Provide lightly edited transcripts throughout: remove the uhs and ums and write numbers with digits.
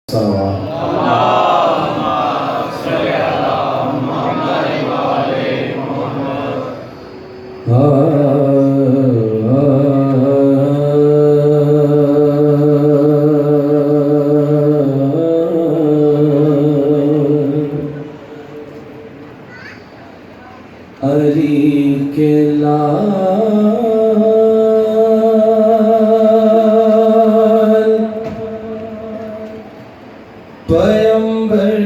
हरि के लाल पैगंबर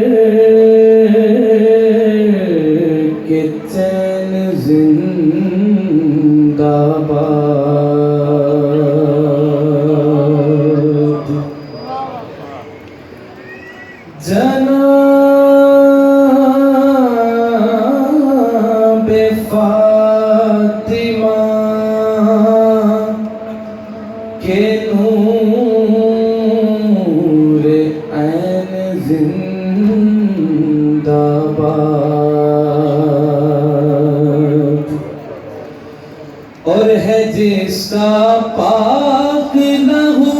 के चैन जिंदाबाद। जनाबे फातिमा के नूर ऐन जिंदाबाद। और है जिसका पाक लहू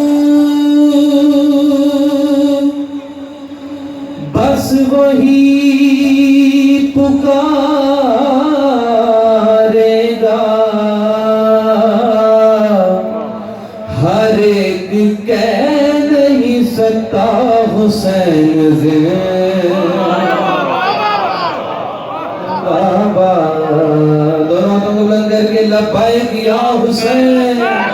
बस वही पुकारेगा। हर एक कह नहीं सकता हुसैन जिंदाबाद। दोनों हाथों को बुलंद करके लब्बैक या हुसैन।